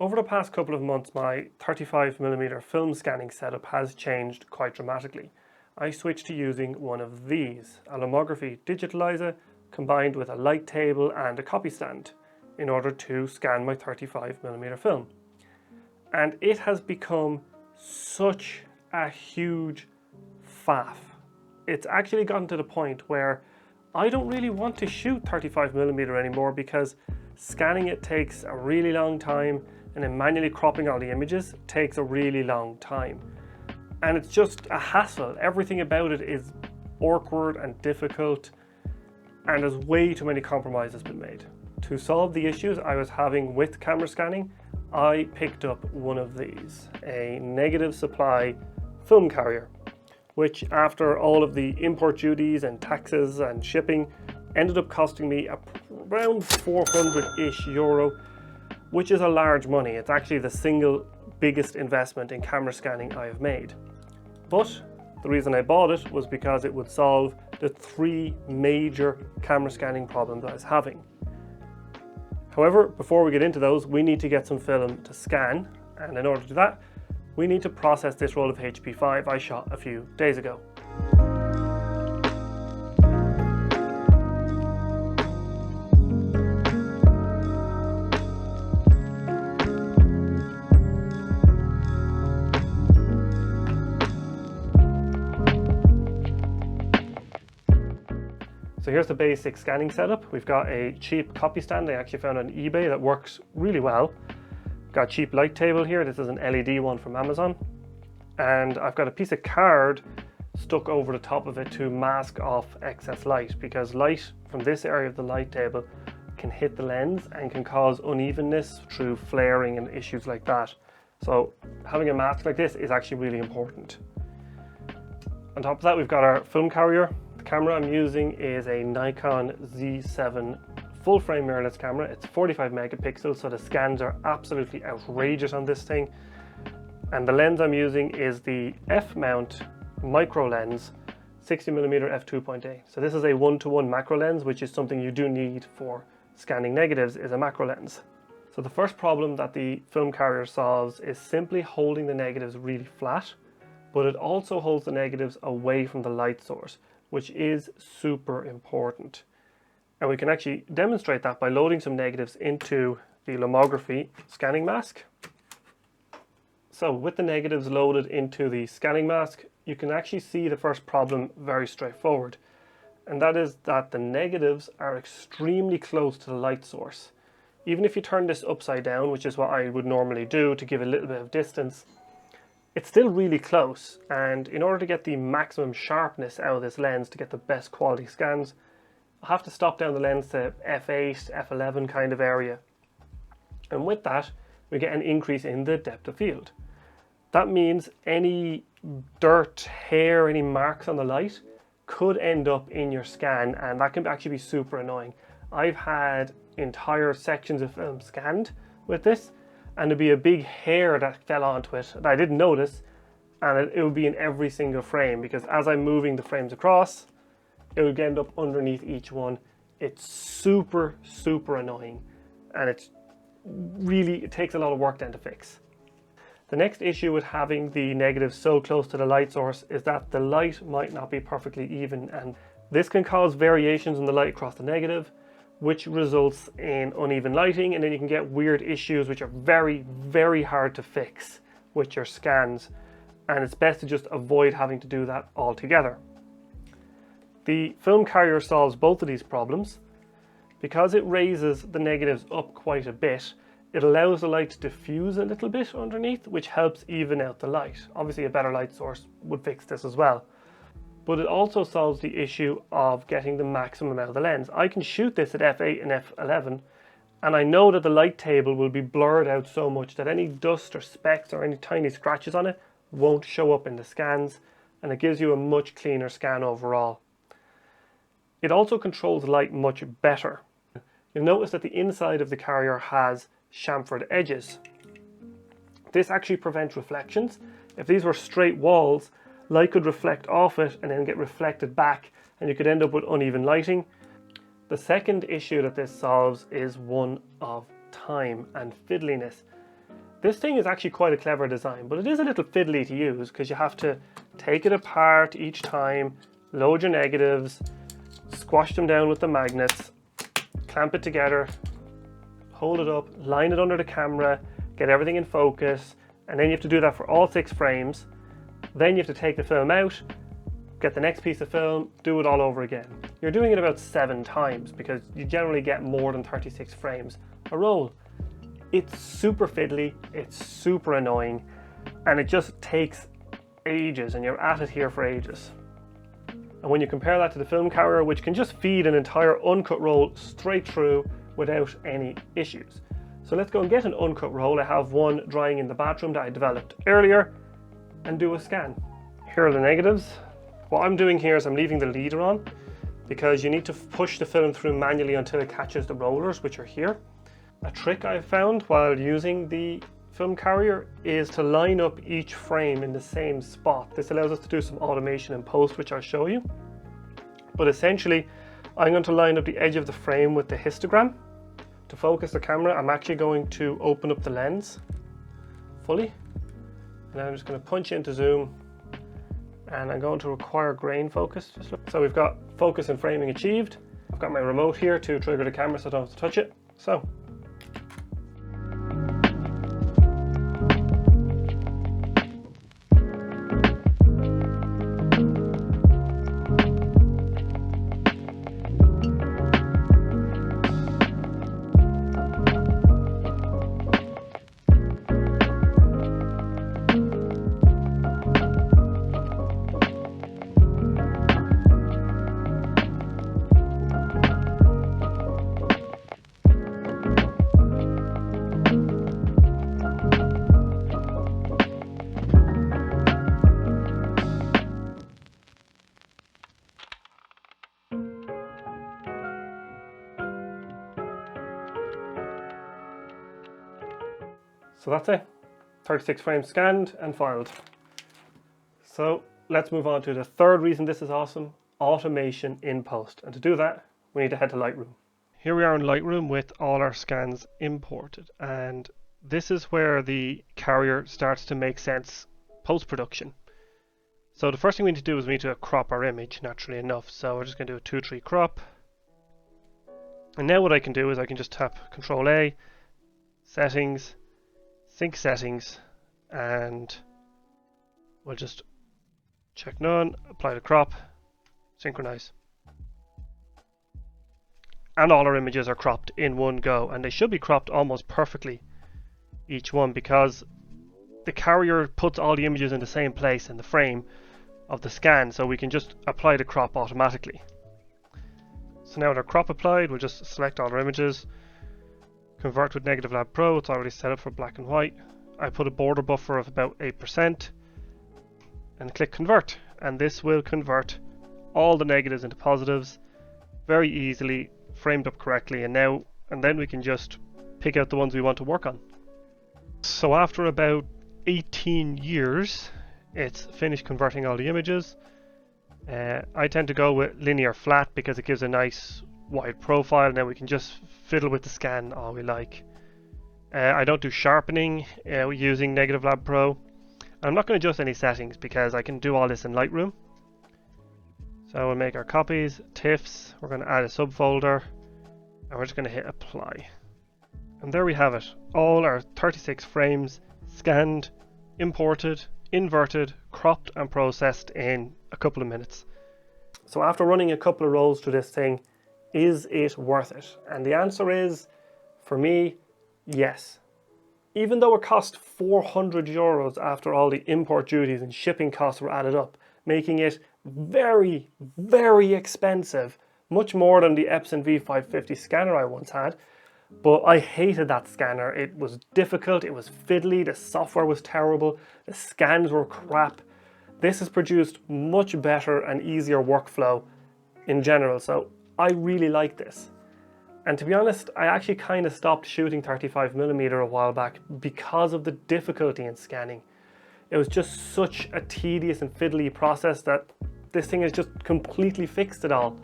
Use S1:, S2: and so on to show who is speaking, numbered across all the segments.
S1: Over the past couple of months, my 35mm film scanning setup has changed quite dramatically. I switched to using one of these, a lomography digitalizer combined with a light table and a copy stand in order to scan my 35mm film. And it has become such a huge faff. It's actually gotten to the point where I don't really want to shoot 35mm anymore because scanning it takes a really long time, and then manually cropping all the images takes a really long time. And it's just a hassle. Everything about it is awkward and difficult, and there's way too many compromises been made. To solve the issues I was having with camera scanning, I picked up one of these, a Negitive supply film carrier, which after all of the import duties and taxes and shipping ended up costing me around 400-ish euro, which is a large money. It's actually the single biggest investment in camera scanning I have made. But the reason I bought it was because it would solve the 3 major camera scanning problems I was having. However, before we get into those, we need to get some film to scan, and in order to do that, we need to process this roll of HP5 I shot a few days ago. So here's the basic scanning setup. We've got a cheap copy stand I actually found on eBay that works really well. Got a cheap light table here. This is an LED one from Amazon. And I've got a piece of card stuck over the top of it to mask off excess light, because light from this area of the light table can hit the lens and can cause unevenness through flaring and issues like that. So having a mask like this is actually really important. On top of that, we've got our film carrier. The camera I'm using is a Nikon Z7 full frame mirrorless camera. It's 45 megapixels, so the scans are absolutely outrageous on this thing. And the lens I'm using is the F-mount micro lens, 60mm f2.8. So this is a 1:1 macro lens, which is something you do need for scanning negatives, is a macro lens. So the first problem that the film carrier solves is simply holding the negatives really flat, but it also holds the negatives away from the light source, which is super important. And we can actually demonstrate that by loading some negatives into the lomography scanning mask. So with the negatives loaded into the scanning mask, you can actually see the first problem very straightforward. And that is that the negatives are extremely close to the light source. Even if you turn this upside down, which is what I would normally do to give a little bit of distance, it's still really close. And in order to get the maximum sharpness out of this lens to get the best quality scans, I'll have to stop down the lens to f8, f11 kind of area. And with that, we get an increase in the depth of field. That means any dirt, hair, any marks on the light could end up in your scan, and that can actually be super annoying. I've had entire sections of film scanned with this, and there'd be a big hair that fell onto it that I didn't notice, and it would be in every single frame, because as I'm moving the frames across, it would end up underneath each one. It's super, super annoying, and it takes a lot of work then to fix. The next issue with having the negative so close to the light source is that the light might not be perfectly even, and this can cause variations in the light across the negative, which results in uneven lighting, and then you can get weird issues which are very, very hard to fix with your scans, and it's best to just avoid having to do that altogether. The film carrier solves both of these problems. Because it raises the negatives up quite a bit, it allows the light to diffuse a little bit underneath, which helps even out the light. Obviously a better light source would fix this as well. But it also solves the issue of getting the maximum out of the lens. I can shoot this at f8 and f11, and I know that the light table will be blurred out so much that any dust or specks or any tiny scratches on it won't show up in the scans, and it gives you a much cleaner scan overall. It also controls light much better. You'll notice that the inside of the carrier has chamfered edges. This actually prevents reflections. If these were straight walls, light could reflect off it and then get reflected back, and you could end up with uneven lighting. The second issue that this solves is one of time and fiddliness. This thing is actually quite a clever design, but it is a little fiddly to use because you have to take it apart each time, load your negatives, squash them down with the magnets, clamp it together, hold it up, line it under the camera, get everything in focus, and then you have to do that for all 6 frames. Then you have to take the film out, get the next piece of film, do it all over again. You're doing it about 7 times because you generally get more than 36 frames a roll. It's super fiddly, it's super annoying, and it just takes ages, and you're at it here for ages. And when you compare that to the film carrier, which can just feed an entire uncut roll straight through without any issues. So let's go and get an uncut roll. I have one drying in the bathroom that I developed earlier, and do a scan. Here are the negatives. What I'm doing here is I'm leaving the leader on because you need to push the film through manually until it catches the rollers, which are here. A trick I found while using the film carrier is to line up each frame in the same spot. This allows us to do some automation in post, which I'll show you. But essentially, I'm going to line up the edge of the frame with the histogram. To focus the camera, I'm actually going to open up the lens fully. And then I'm just going to punch into zoom, and I'm going to require grain focus. So we've got focus and framing achieved. I've got my remote here to trigger the camera so I don't have to touch it. So that's it, 36 frames scanned and filed. So let's move on to the third reason this is awesome, automation in post. And to do that, we need to head to Lightroom. Here we are in Lightroom with all our scans imported. And this is where the carrier starts to make sense post-production. So the first thing we need to do is we need to crop our image, naturally enough. So we're just going to do a 2:3 crop. And now what I can do is I can just tap Control A, Settings, Sync Settings, and we'll just check none, apply the crop, synchronize. And all our images are cropped in one go, and they should be cropped almost perfectly, each one, because the carrier puts all the images in the same place in the frame of the scan, so we can just apply the crop automatically. So now with our crop applied, we'll just select all our images, convert with Negitive Lab Pro. It's already set up for black and white. I put a border buffer of about 8% and click convert, and this will convert all the negatives into positives very easily, framed up correctly, and then we can just pick out the ones we want to work on. So after about 18 years, it's finished converting all the images. I tend to go with linear flat because it gives a nice wide profile, and then we can just fiddle with the scan all we like. I don't do sharpening using Negitive Lab Pro. And I'm not going to adjust any settings because I can do all this in Lightroom. So we'll make our copies, TIFFs, we're going to add a subfolder, and we're just going to hit apply. And there we have it, all our 36 frames scanned, imported, inverted, cropped and processed in a couple of minutes. So after running a couple of rolls through this thing, is it worth it? And the answer is, for me, yes. Even though it cost €400 after all the import duties and shipping costs were added up, making it very, very expensive, much more than the Epson V550 scanner I once had. But I hated that scanner. It was difficult, it was fiddly, the software was terrible, the scans were crap. This has produced much better and easier workflow in general, so I really like this. And to be honest, I actually kind of stopped shooting 35mm a while back because of the difficulty in scanning. It was just such a tedious and fiddly process that this thing has just completely fixed it all.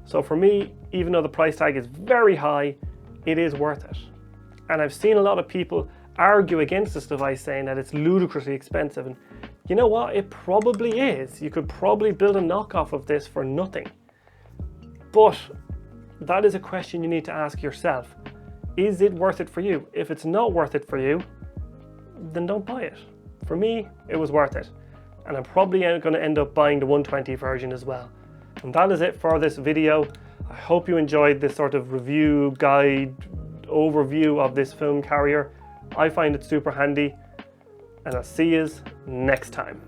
S1: So for me, even though the price tag is very high, it is worth it. And I've seen a lot of people argue against this device saying that it's ludicrously expensive. And you know what? It probably is. You could probably build a knockoff of this for nothing. But that is a question you need to ask yourself. Is it worth it for you? If it's not worth it for you, then don't buy it. For me, it was worth it. And I'm probably going to end up buying the 120 version as well. And that is it for this video. I hope you enjoyed this sort of review, guide, overview of this film carrier. I find it super handy, and I'll see you next time.